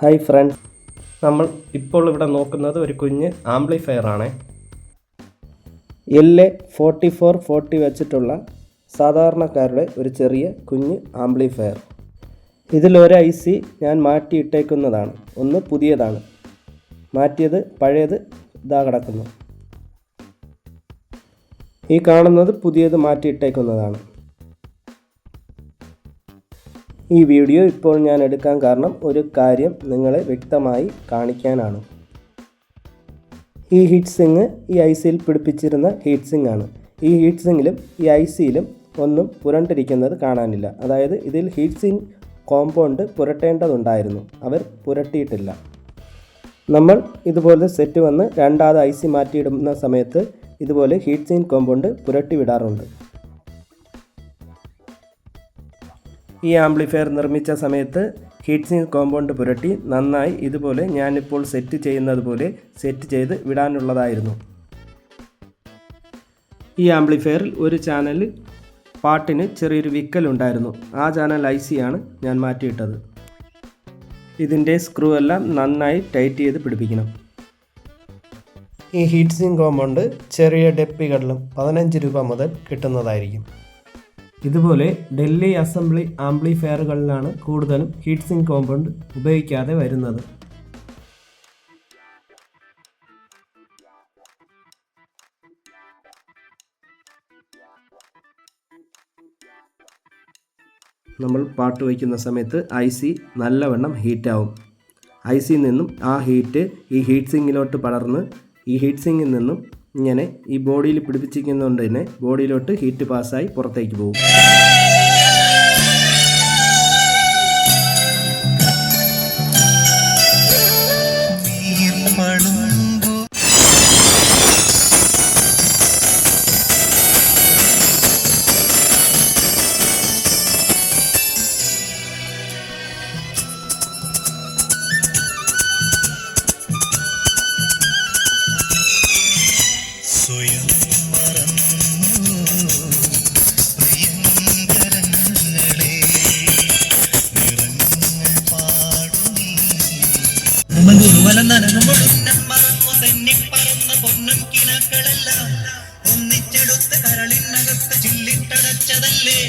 Hi friends, നമ്മൾ ഇപ്പോൾ ഇവിടെ നോക്കുന്നത് ഒരു കുഞ്ഞ് ആംപ്ലിഫയർ ആണ്. LA4440 വെച്ചിട്ടുള്ള സാധാരണക്കാരുടെ ഒരു ചെറിയ കുഞ്ഞ് ആംപ്ലിഫയർ. ഇതിലൊരു IC ഞാൻ മാറ്റിയിട്ടേക്കുന്നതാണ്. ഒന്ന് പുതിയതാണ്, മാറ്റിയത് പഴയത് ഇതാ കിടക്കുന്നു. ഈ കാണുന്നത് പുതിയത് മാറ്റിയിട്ടേക്കുന്നതാണ്. ഈ വീഡിയോ ഇപ്പോൾ ഞാൻ എടുക്കാൻ കാരണം ഒരു കാര്യം നിങ്ങളെ വ്യക്തമായി കാണിക്കാനാണ്. ഈ ഹീറ്റ് സിങ് ഈ ICയിൽ പിടിപ്പിച്ചിരുന്ന ഹീറ്റ് സിങ് ആണ്. ഈ ഹീറ്റ് സിങ്ങിലും ഈ ICയിലും ഒന്നും പുരണ്ടിരിക്കുന്നത് കാണാനില്ല. അതായത് ഇതിൽ ഹീറ്റ് സിങ് കോമ്പൗണ്ട് പുരട്ടേണ്ടതുണ്ടായിരുന്നു, അവർ പുരട്ടിയിട്ടില്ല. നമ്മൾ ഇതുപോലെ സെറ്റ് വന്ന് രണ്ടാമത് IC മാറ്റിയിടുന്ന സമയത്ത് ഇതുപോലെ ഹീറ്റ് സിങ് കോമ്പൗണ്ട് പുരട്ടി വിടാറുണ്ട്. ഈ ആംപ്ലിഫയർ നിർമ്മിച്ച സമയത്ത് ഹീറ്റ് സിങ് കോമ്പൗണ്ട് പുരട്ടി നന്നായി ഇതുപോലെ ഞാനിപ്പോൾ സെറ്റ് ചെയ്യുന്നത് പോലെ സെറ്റ് ചെയ്ത് വിടാനുള്ളതായിരുന്നു. ഈ ആംപ്ലിഫയറിൽ ഒരു ചാനൽ പാട്ടിന് ചെറിയൊരു വിക്കലുണ്ടായിരുന്നു. ആ ചാനൽ IC ആണ് ഞാൻ മാറ്റിയിട്ടത്. ഇതിൻ്റെ സ്ക്രൂ എല്ലാം നന്നായി ടൈറ്റ് ചെയ്ത് പിടിപ്പിക്കണം. ഈ ഹീറ്റ് സിങ് കോമ്പൗണ്ട് ചെറിയ ഡെപ്പികളിലും 15 രൂപ മുതൽ കിട്ടുന്നതായിരിക്കും. ഇതുപോലെ ഡൽഹി അസംബ്ലി ആംപ്ലിഫയറുകളിലാണ് കൂടുതലും ഹീറ്റ് സിങ് കോമ്പൗണ്ട് ഉപയോഗിക്കാതെ വരുന്നത്. നമ്മൾ പാട്ട് വയ്ക്കുന്ന സമയത്ത് IC നല്ലവണ്ണം ഹീറ്റാവും. ICയിൽ നിന്നും ആ ഹീറ്റ് ഈ ഹീറ്റ് സിങ്ങിലോട്ട് പടർന്ന് ഈ ഹീറ്റ് സിങ്ങിൽ നിന്നും ഇങ്ങനെ ഈ ബോഡിയിൽ പിടിപ്പിച്ചിരിക്കുന്നതുകൊണ്ട് തന്നെ ബോഡിയിലോട്ട് ഹീറ്റ് പാസ്സായി പുറത്തേക്ക് പോകും. ഒന്നിച്ചെടുത്ത് കരളിനകത്ത് ചില്ലിട്ടടച്ചതല്ലേ.